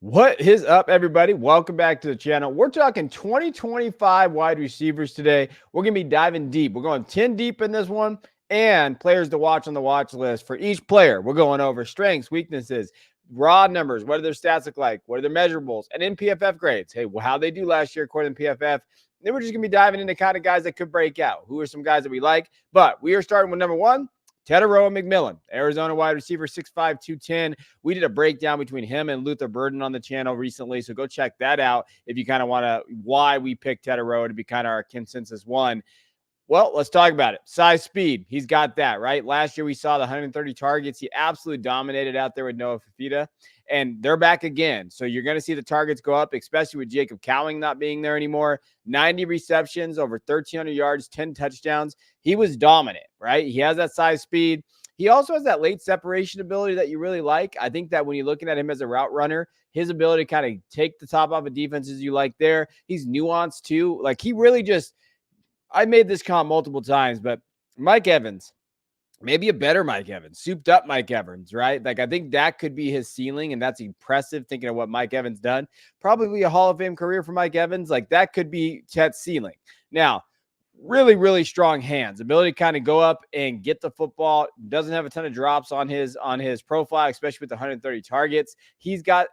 What is up, everybody? Welcome back to the channel. We're talking 2025 wide receivers today. We're going to be diving deep. We're going 10 deep in this one and players to watch on the watch list. For each player, we're going over strengths, weaknesses, raw numbers, what do their stats look like, what are their measurables, and then PFF grades. Hey, how they do last year according to PFF. Then we're just going to be diving into kind of guys that could break out. Who are some guys that we like? But we are starting with number one, Tedderoa McMillan, Arizona wide receiver, 6'5", 210. We did a breakdown between him and Luther Burden on the channel recently, so go check that out if you kind of want to why we picked Tedderoa to be kind of our consensus one. Well, let's talk about it. Size, speed. He's got that, right? Last year, we saw the 130 targets. He absolutely dominated out there with Noah Fafita, and they're back again. So you're going to see the targets go up, especially with Jacob Cowing not being there anymore. 90 receptions, over 1,300 yards, 10 touchdowns. He was dominant, right? He has that size, speed. He also has that late separation ability that you really like. I think that when you're looking at him as a route runner, his ability to kind of take the top off of defenses you like there. He's nuanced too. Like he really just – I made this comp multiple times, but Mike Evans, maybe a better Mike Evans, souped up Mike Evans, right? Like I think that could be his ceiling, and that's impressive thinking of what Mike Evans done. Probably a Hall of Fame career for Mike Evans. Like that could be Chet's ceiling. Now, really, really strong hands, ability to kind of go up and get the football. Doesn't have a ton of drops on his profile, especially with the 130 targets. He's got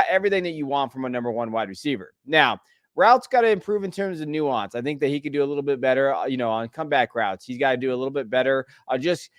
everything that you want from a number one wide receiver. Now, routes got to improve in terms of nuance. I think that he could do a little bit better, on comeback routes. He's got to do a little bit better, just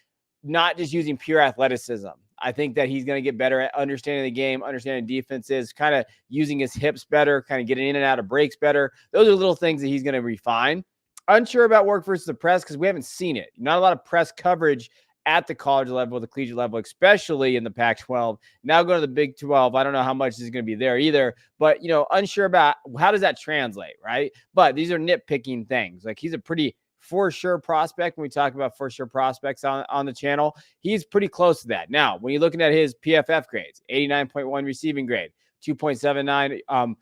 not just using pure athleticism. I think that he's going to get better at understanding the game, understanding defenses, kind of using his hips better, kind of getting in and out of breaks better. Those are little things that he's going to refine. Unsure about work versus the press because we haven't seen it. Not a lot of press coverage at the college level, the collegiate level, especially in the Pac-12. Now going to the Big 12, I don't know how much is going to be there either, but, unsure about how does that translate, right? But these are nitpicking things. Like he's a pretty for sure prospect. When we talk about for sure prospects on the channel, he's pretty close to that. Now, when you're looking at his PFF grades, 89.1 receiving grade, 2.79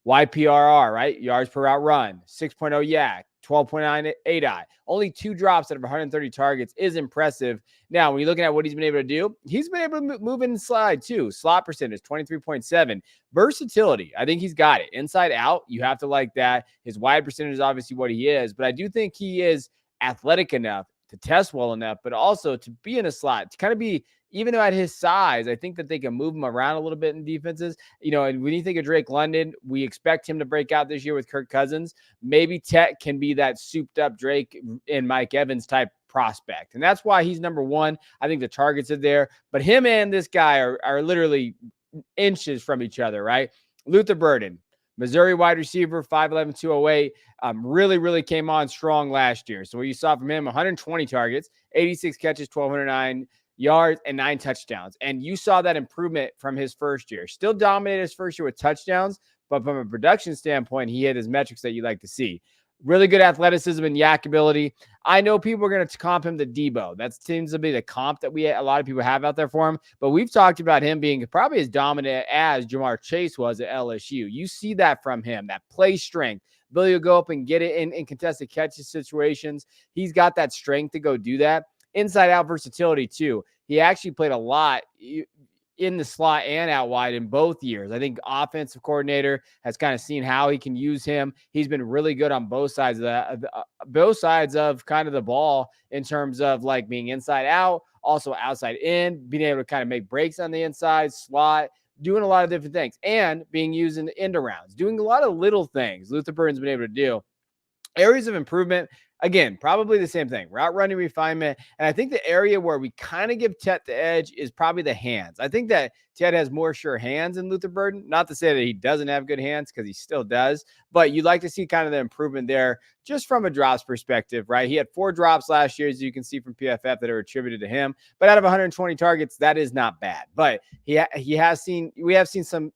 YPRR, right? Yards per route run, 6.0 YAC, 12.9 ADI. Only 2 drops out of 130 targets is impressive. Now, when you're looking at what he's been able to do, he's been able to move in and slide too. Slot percentage, 23.7. Versatility, I think he's got it. Inside out, you have to like that. His wide percentage is obviously what he is, but I do think he is athletic enough to test well enough, but also to be in a slot, to kind of be, even though at his size, I think that they can move him around a little bit in defenses. And when you think of Drake London, we expect him to break out this year with Kirk Cousins. Maybe Tet can be that souped up Drake and Mike Evans type prospect. And that's why he's number one. I think the targets are there, but him and this guy are literally inches from each other, right? Luther Burden, Missouri wide receiver, 5'11", 208, really, really came on strong last year. So what you saw from him, 120 targets, 86 catches, 1,209 yards, and 9 touchdowns. And you saw that improvement from his first year. Still dominated his first year with touchdowns, but from a production standpoint, he hit his metrics that you like to see. Really good athleticism and yak ability. I know people are going to comp him to Debo. That seems to be the comp that a lot of people have out there for him. But we've talked about him being probably as dominant as Jamar Chase was at LSU. You see that from him, that play strength, ability to go up and get it in contested catches situations. He's got that strength to go do that. Inside out versatility too. He actually played a lot in the slot and out wide in both years. I think offensive coordinator has kind of seen how he can use him. He's been really good on both sides of both sides of kind of the ball in terms of like being inside out, also outside in, being able to kind of make breaks on the inside, slot, doing a lot of different things, and being used in the end arounds, doing a lot of little things Luther Burden's been able to do. Areas of improvement, again, probably the same thing. Route running refinement. And I think the area where we kind of give Tet the edge is probably the hands. I think that Tet has more sure hands than Luther Burden. Not to say that he doesn't have good hands, because he still does. But you'd like to see kind of the improvement there just from a drops perspective, right? He had 4 drops last year, as you can see from PFF, that are attributed to him. But out of 120 targets, that is not bad. But we have seen some,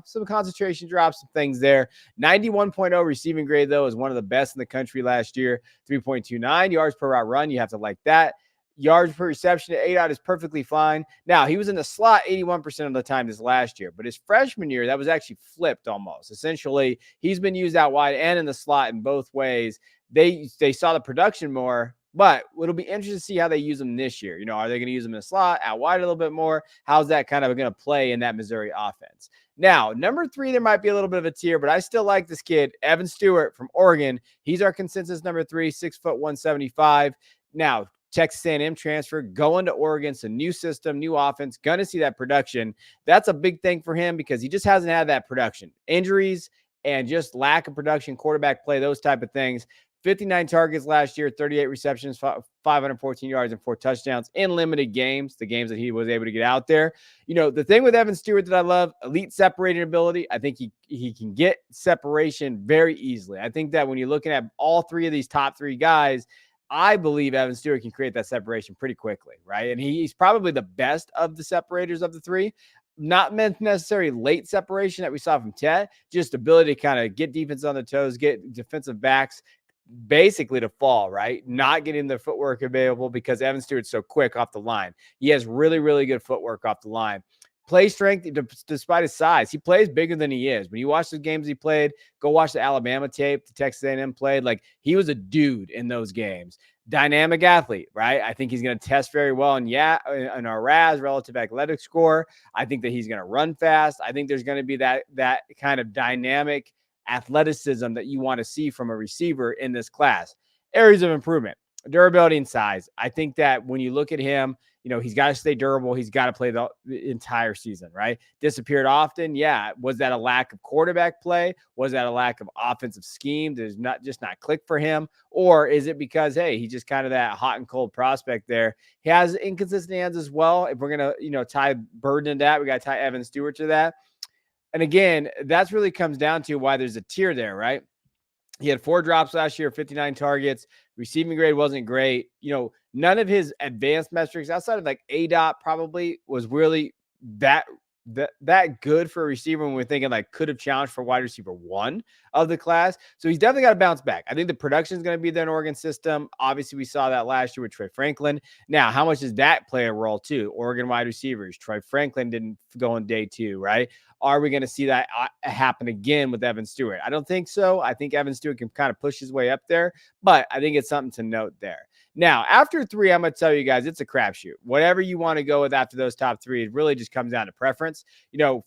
some concentration drops, some things there. 91.0 receiving grade, though, is one of the best in the country last year. 3.29 yards per route run. You have to like that. Yards per reception at 8 out is perfectly fine. Now, he was in the slot 81% of the time this last year, but his freshman year, that was actually flipped almost. Essentially, he's been used out wide and in the slot in both ways. They saw the production more But it'll be interesting to see how they use him this year. Are they going to use him in the slot, out wide a little bit more? How's that kind of going to play in that Missouri offense? Now, number 3, there might be a little bit of a tier, but I still like this kid, Evan Stewart from Oregon. He's our consensus number 3, 6'1", 175. Now, Texas A&M transfer, going to Oregon, so new system, new offense, going to see that production. That's a big thing for him because he just hasn't had that production. Injuries and just lack of production, quarterback play, those type of things. 59 targets last year, 38 receptions, 514 yards, and 4 touchdowns in limited games, the games that he was able to get out there. The thing with Evan Stewart that I love, elite separating ability. I think he can get separation very easily. I think that when you're looking at all 3 of these top 3 guys, I believe Evan Stewart can create that separation pretty quickly, right? And he's probably the best of the separators of the 3. Not meant necessarily late separation that we saw from Tet, just ability to kind of get defense on the toes, get defensive backs basically to fall, right? Not getting the footwork available because Evan Stewart's so quick off the line. He has really, really good footwork off the line. Play strength, despite his size, he plays bigger than he is. When you watch the games he played, go watch the Alabama tape, the Texas A&M played, like he was a dude in those games. Dynamic athlete, right? I think he's going to test very well in our RAS, relative athletic score. I think that he's going to run fast. I think there's going to be that kind of dynamic athleticism that you want to see from a receiver in this class. Areas of improvement, durability and size. I think that when you look at him, he's got to stay durable. He's got to play the entire season, right? Disappeared often. Yeah. Was that a lack of quarterback play? Was that a lack of offensive scheme? There's not click for him? Or is it because, hey, he's just kind of that hot and cold prospect there? He has inconsistent hands as well. If we're going to, tie Burden to that, we got to tie Evan Stewart to that. And again, that's really comes down to why there's a tier there, right? He had 4 drops last year, 59 targets. Receiving grade wasn't great. None of his advanced metrics outside of like ADOT probably was really that good for a receiver when we're thinking like could have challenged for wide receiver 1 of the class. So he's definitely got to bounce back. I think the production is going to be there in Oregon system. Obviously, we saw that last year with Troy Franklin. Now, how much does that play a role too? Oregon wide receivers. Troy Franklin didn't go on day 2, right? Are we going to see that happen again with Evan Stewart? I don't think so. I think Evan Stewart can kind of push his way up there, but I think it's something to note there. Now, after 3, I'm going to tell you guys, it's a crapshoot. Whatever you want to go with after those top 3, it really just comes down to preference.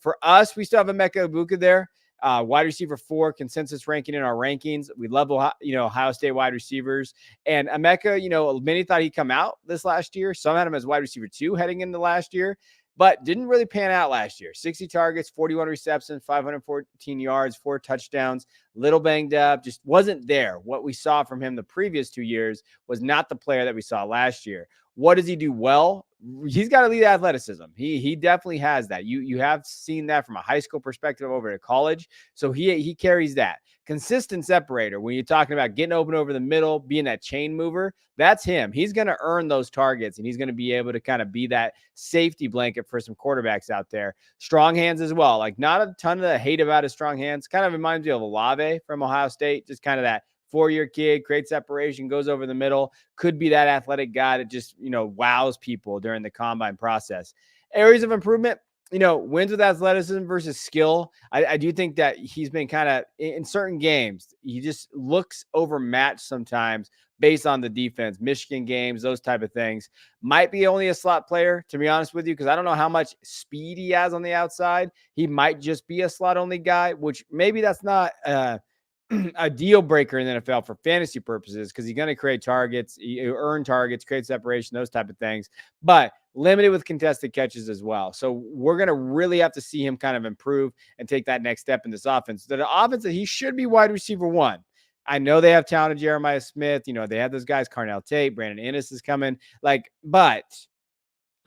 For us, we still have Emeka Egbuka there. Wide receiver 4, consensus ranking in our rankings. We love, Ohio State wide receivers. And Emeka, many thought he'd come out this last year. Some had him as wide receiver 2 heading into last year, but didn't really pan out last year. 60 targets, 41 receptions, 514 yards, 4 touchdowns, little banged up, just wasn't there. What we saw from him the previous 2 years was not the player that we saw last year. What does he do well? He's got elite athleticism. He definitely has that. You have seen that from a high school perspective over to college. So he carries that. Consistent separator. When you're talking about getting open over the middle, being that chain mover, that's him. He's going to earn those targets, and he's going to be able to kind of be that safety blanket for some quarterbacks out there. Strong hands as well. Like not a ton of hate about his strong hands. Kind of reminds me of Olave from Ohio State. Just kind of that 4-year kid, great separation, goes over the middle, could be that athletic guy that just, wows people during the combine process. Areas of improvement, wins with athleticism versus skill. I do think that he's been kind of in certain games, he just looks overmatched sometimes based on the defense, Michigan games, those type of things. Might be only a slot player, to be honest with you, because I don't know how much speed he has on the outside. He might just be a slot only guy, which maybe that's not a deal breaker in the NFL for fantasy purposes, because he's going to create targets, earn targets, create separation, those type of things, but limited with contested catches as well. So we're going to really have to see him kind of improve and take that next step in this offense. The offense that he should be wide receiver 1. I know they have talented Jeremiah Smith. They have those guys, Carnell Tate, Brandon Ennis is coming. But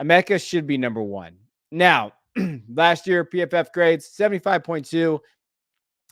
Emeka should be number 1. Now, last year, PFF grades, 75.2.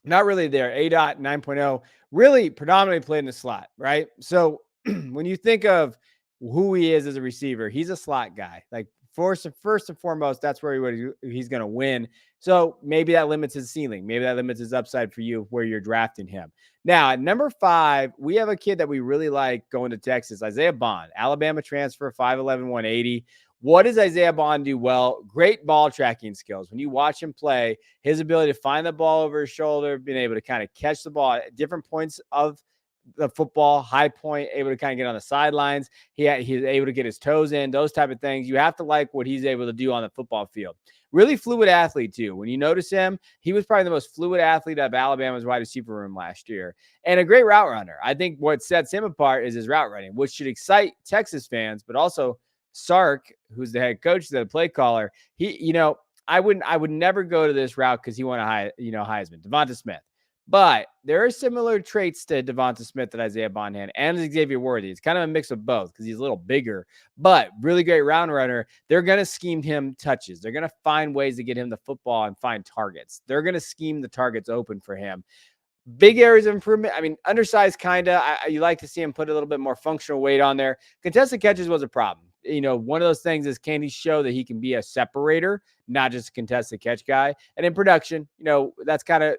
Not really there. ADOT 9.0, really predominantly played in the slot, right? So when you think of who he is as a receiver, he's a slot guy. Like first and foremost, that's where he's going to win. So maybe that limits his ceiling. Maybe that limits his upside for you where you're drafting him. Now, at number 5, we have a kid that we really like going to Texas, Isaiah Bond, Alabama transfer, 5'11", 180. What does Isaiah Bond do well? Great ball tracking skills. When you watch him play, his ability to find the ball over his shoulder, being able to kind of catch the ball at different points of the football, high point, able to kind of get on the sidelines. He's able to get his toes in, those type of things. You have to like what he's able to do on the football field. Really fluid athlete too. When you notice him, he was probably the most fluid athlete of Alabama's wide receiver room last year, and a great route runner. I think what sets him apart is his route running, which should excite Texas fans, but also Sark, who's the head coach, the play caller. I would never go to this route because he won Heisman, Devonta Smith. But there are similar traits to Devonta Smith that Isaiah Bond had and Xavier Worthy. It's kind of a mix of both because he's a little bigger, but really great round runner. They're going to scheme him touches. They're going to find ways to get him the football and find targets. They're going to scheme the targets open for him. Big areas of improvement. I mean, undersized, kind of. You like to see him put a little bit more functional weight on there. Contested catches was a problem. One of those things is, can he show that he can be a separator, not just a contested catch guy? And in production, that's kind of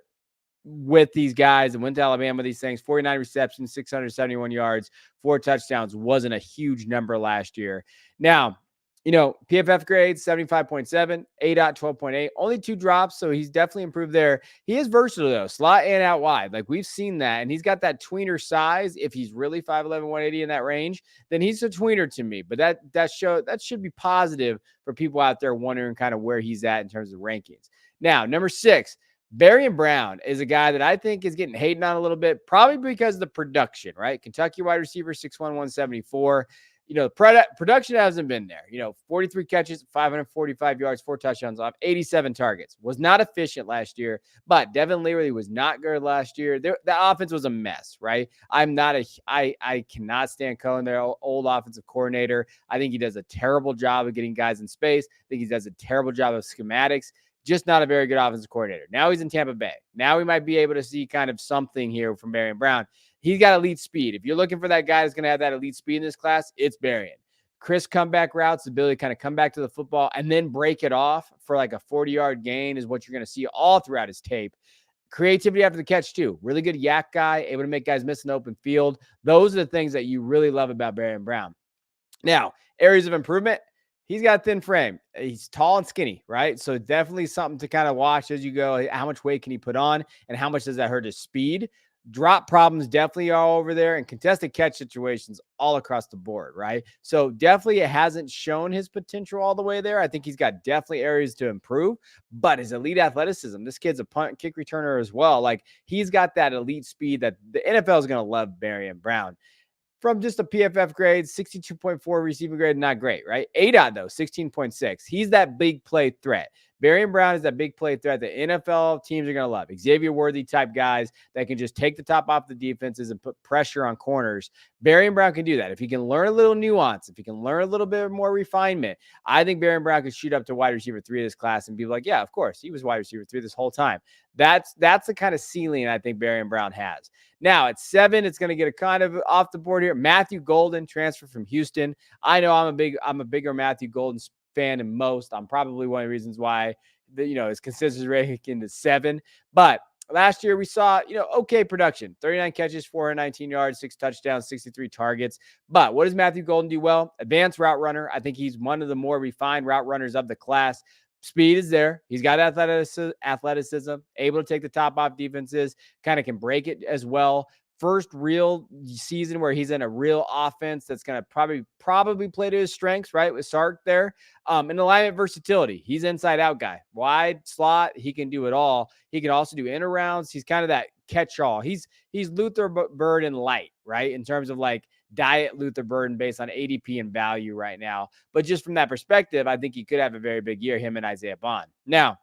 with these guys and went to Alabama, these things, 49 receptions, 671 yards, 4 touchdowns wasn't a huge number last year. Now, PFF grade 75.7, ADOT 12.8, only 2 drops. So he's definitely improved there. He is versatile though, slot and out wide. Like we've seen that. And he's got that tweener size. If he's really 5'11", 180 in that range, then he's a tweener to me. But that should be positive for people out there wondering kind of where he's at in terms of rankings. Now, number 6, Barian Brown is a guy that I think is getting hated on a little bit, probably because of the production, right? Kentucky wide receiver, 6'1", 174. Production hasn't been there. 43 catches, 545 yards, 4 touchdowns off 87 targets. Was not efficient last year, but Devin Leary was not good last year. The offense was a mess, right? I cannot stand Cohen, their old offensive coordinator. I think he does a terrible job of getting guys in space. I think he does a terrible job of schematics. Just not a very good offensive coordinator. Now he's in Tampa Bay. Now we might be able to see kind of something here from Barian Brown. He's got elite speed. If you're looking for that guy that's going to have that elite speed in this class, it's Barian. Crisp comeback routes, the ability to kind of come back to the football and then break it off for like a 40-yard gain is what you're going to see all throughout his tape. Creativity after the catch too. Really good yak guy, able to make guys miss an open field. Those are the things that you really love about Barian Brown. Now, areas of improvement. He's got a thin frame. He's tall and skinny, right? So definitely something to kind of watch as you go. How much weight can he put on and how much does that hurt his speed? Drop problems definitely are over there and contested catch situations all across the board, right? So definitely it hasn't shown his potential all the way there. I think he's got definitely areas to improve, but his elite athleticism, this kid's a punt kick returner as well. Like he's got that elite speed that the NFL is going to love Barian Brown. From just a PFF grade, 62.4 receiving grade, not great, right? ADOT, though, 16.6. He's that big play threat. Barian Brown is that big play threat that NFL teams are going to love. Xavier Worthy type guys that can just take the top off the defenses and put pressure on corners. Barian Brown can do that. If he can learn a little nuance, if he can learn a little bit more refinement, I think Barian Brown could shoot up to wide receiver 3 of this class and be like, yeah, of course, he was wide receiver 3 this whole time. That's the kind of ceiling I think Barian Brown has. Now at 7, it's going to get a kind of off the board here. Matthew Golden, transfer from Houston. I know I'm a bigger Matthew Golden fan than most. I'm probably one of the reasons why his consistency ranking is 7. But last year we saw okay production, 39 catches, 419 yards, 6 touchdowns, 63 targets. But what does Matthew Golden do well? Advanced route runner. I think he's one of the more refined route runners of the class. Speed is there. He's got athleticism, able to take the top off defenses, kind of can break it as well. First real season where he's in a real offense that's going to probably play to his strengths, right? With Sark there. And alignment versatility. He's inside out guy. Wide slot. He can do it all. He can also do in arounds. He's kind of that catch-all. He's Luther Burden light, right? In terms of like diet Luther Burden based on ADP and value right now. But just from that perspective, I think he could have a very big year, him and Isaiah Bond. Now,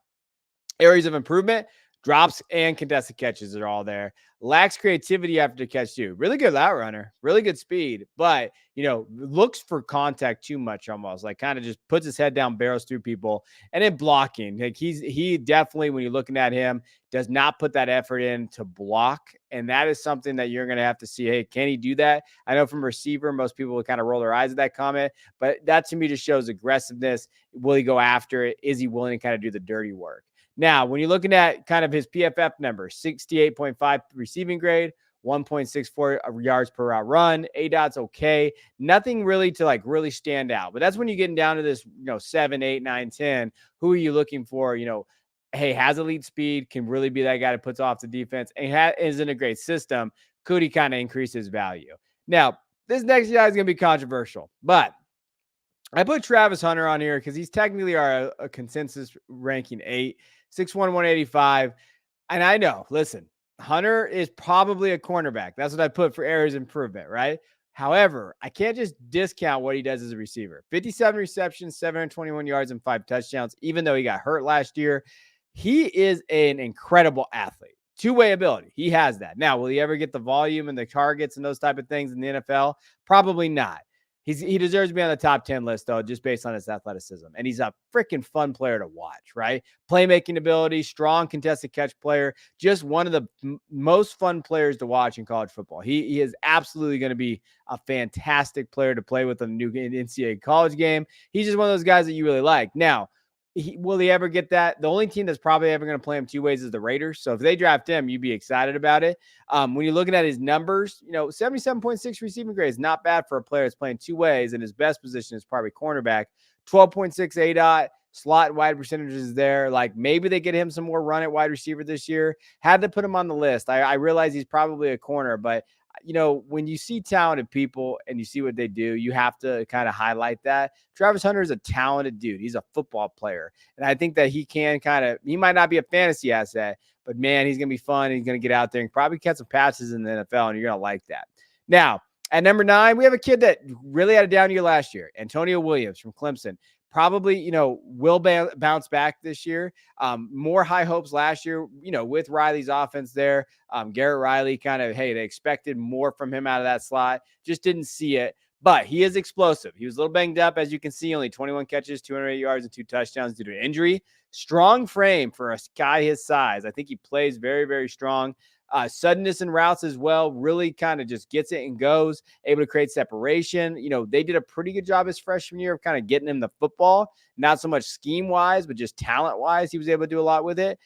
areas of improvement, drops and contested catches are all there. Lacks creativity after the catch too. Really good route runner, really good speed, but looks for contact too much almost. Like kind of just puts his head down, barrels through people, and then blocking. Like he definitely, when you're looking at him, does not put that effort in to block, and that is something that you're going to have to see. Hey, can he do that? I know from receiver, most people would kind of roll their eyes at that comment, but that to me just shows aggressiveness. Will he go after it? Is he willing to kind of do the dirty work? Now, when you're looking at kind of his PFF numbers, 68.5 receiving grade, 1.64 yards per route run, ADOT's okay. Nothing really to like really stand out. But that's when you're getting down to this, 7, 8, 9, 10. Who are you looking for? Hey, has elite speed, can really be that guy that puts off the defense and is in a great system. could he kind of increase his value? Now, this next guy is going to be controversial, but I put Travis Hunter on here because he's technically a consensus ranking 8, 6'1", 185. And I know, listen, Hunter is probably a cornerback. That's what I put for areas of improvement, right? However, I can't just discount what he does as a receiver. 57 receptions, 721 yards, and 5 touchdowns, even though he got hurt last year. He is an incredible athlete. Two-way ability. He has that. Now, will he ever get the volume and the targets and those type of things in the NFL? Probably not. He deserves to be on the top 10 list, though, just based on his athleticism. And he's a freaking fun player to watch, right? Playmaking ability, strong contested catch player, just one of the most fun players to watch in college football. He is absolutely going to be a fantastic player to play with in the new NCAA college game. He's just one of those guys that you really like. Now, will he ever get that? The only team that's probably ever going to play him two ways is the Raiders. So if they draft him, you'd be excited about it. When you're looking at his numbers, 77.6 receiving grade is not bad for a player that's playing two ways, and his best position is probably cornerback. 12.6 ADOT, slot wide percentages there. Like maybe they get him some more run at wide receiver this year. Had to put him on the list. I realize he's probably a corner, but when you see talented people and you see what they do, you have to kind of highlight that. Travis Hunter is a talented dude. He's a football player. And I think that he might not be a fantasy asset, but man, he's going to be fun. He's going to get out there and probably catch some passes in the NFL, and you're going to like that. Now, at number 9, we have a kid that really had a down year last year, Antonio Williams from Clemson. Probably, will bounce back this year. More high hopes last year, with Riley's offense there. Garrett Riley they expected more from him out of that slot. Just didn't see it. But he is explosive. He was a little banged up, as you can see, only 21 catches, 208 yards, and 2 touchdowns due to injury. Strong frame for a guy his size. I think he plays very, very strong. Suddenness in routes as well, really kind of just gets it and goes, able to create separation. They did a pretty good job his freshman year of kind of getting him the football, not so much scheme-wise, but just talent-wise. He was able to do a lot with it.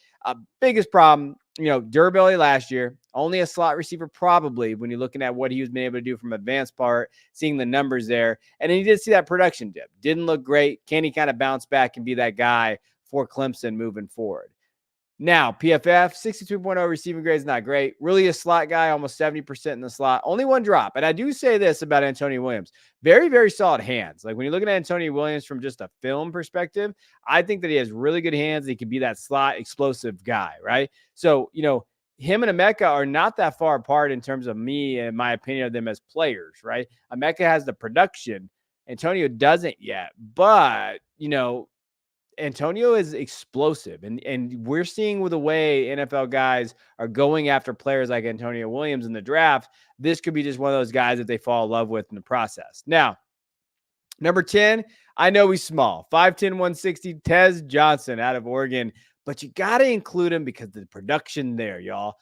Biggest problem, durability last year, only a slot receiver probably when you're looking at what he was been able to do from advanced part, seeing the numbers there. And then you did see that production dip. Didn't look great. Can he kind of bounce back and be that guy for Clemson moving forward? Now, PFF, 62.0 receiving grade is not great. Really a slot guy, almost 70% in the slot. Only one drop. And I do say this about Antonio Williams. Very, very solid hands. Like when you're looking at Antonio Williams from just a film perspective, I think that he has really good hands. He could be that slot explosive guy, right? So, him and Emeka are not that far apart in terms of me and my opinion of them as players, right? Emeka has the production. Antonio doesn't yet. But, Antonio is explosive, and we're seeing with the way NFL guys are going after players like Antonio Williams in the draft. This could be just one of those guys that they fall in love with in the process. Now, number 10, I know he's small, 5'10", 160, Tez Johnson out of Oregon, but you got to include him because of the production there, y'all.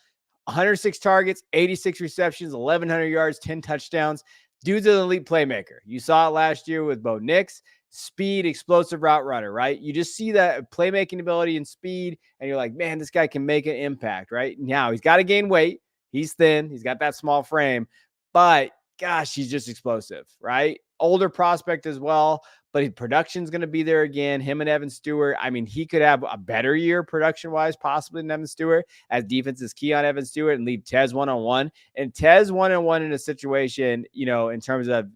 106 targets, 86 receptions, 1,100 yards, 10 touchdowns. Dude's an elite playmaker. You saw it last year with Bo Nix. Speed, explosive route runner, right? You just see that playmaking ability and speed, and you're like, man, this guy can make an impact, right? Now, he's got to gain weight. He's thin. He's got that small frame, but gosh, he's just explosive, right? Older prospect as well, but his production's going to be there again. Him and Evan Stewart. I mean, he could have a better year production-wise, possibly than Evan Stewart, as defense is key on Evan Stewart and leave Tez one-on-one. And Tez one-on-one in a situation, in terms of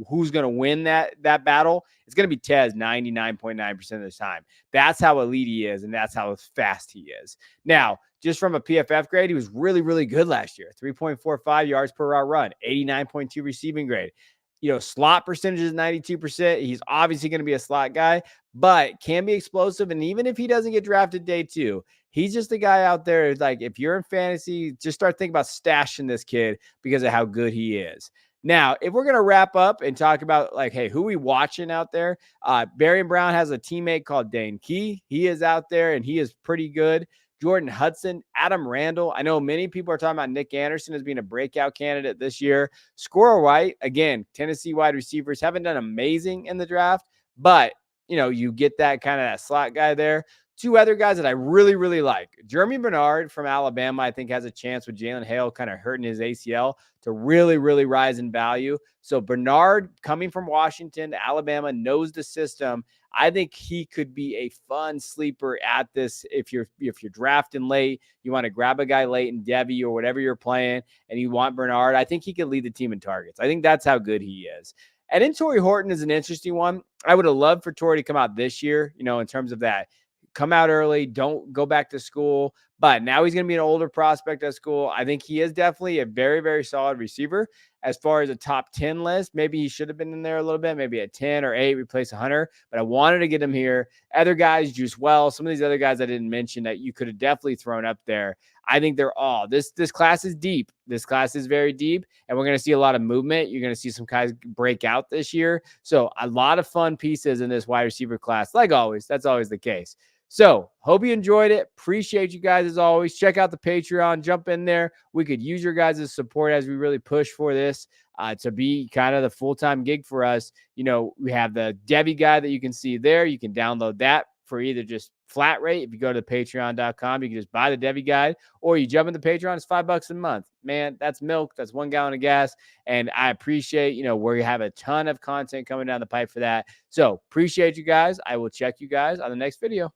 who's going to win that battle, it's going to be Tez 99.9% of the time. That's how elite he is, and that's how fast he is. Now, just from a PFF grade, he was really, really good last year. 3.45 yards per route run, 89.2 receiving grade. Slot percentage is 92%. He's obviously going to be a slot guy, but can be explosive. And even if he doesn't get drafted day 2, he's just a guy out there. Like if you're in fantasy, just start thinking about stashing this kid because of how good he is. Now, if we're going to wrap up and talk about hey, who we watching out there, Barry Brown has a teammate called Dane Key. He is out there and he is pretty good. Jordan Hudson, Adam Randall. I know many people are talking about Nick Anderson as being a breakout candidate this year. Squirrel White, again, Tennessee wide receivers haven't done amazing in the draft, but you get that kind of that slot guy there. Two other guys that I really, really like. Jeremy Bernard from Alabama, I think, has a chance with Jalen Hale kind of hurting his ACL to really, really rise in value. So Bernard, coming from Washington to Alabama, knows the system. I think he could be a fun sleeper at this. If you're drafting late, you want to grab a guy late in Devy or whatever you're playing, and you want Bernard, I think he could lead the team in targets. I think that's how good he is. And then Torrey Horton is an interesting one. I would have loved for Torrey to come out this year, in terms of that. Come out early, don't go back to school. But now he's going to be an older prospect at school. I think he is definitely a very, very solid receiver. As far as a top 10 list, maybe he should have been in there a little bit, maybe a 10 or 8, replace Hunter. But I wanted to get him here. Other guys, Juice Wells, some of these other guys I didn't mention that you could have definitely thrown up there. I think they're all, this class is deep. This class is very deep, and we're going to see a lot of movement. You're going to see some guys break out this year. So a lot of fun pieces in this wide receiver class. Like always, that's always the case. So hope you enjoyed it. Appreciate you guys as always. Check out the Patreon. Jump in there. We could use your guys' support as we really push for this to be kind of the full-time gig for us. We have the Devy guide that you can see there. You can download that for either just flat rate. If you go to patreon.com, you can just buy the Devy guide, or you jump in the Patreon. It's $5 a month. Man, that's milk. That's 1 gallon of gas. And I appreciate, we have a ton of content coming down the pipe for that. So appreciate you guys. I will check you guys on the next video.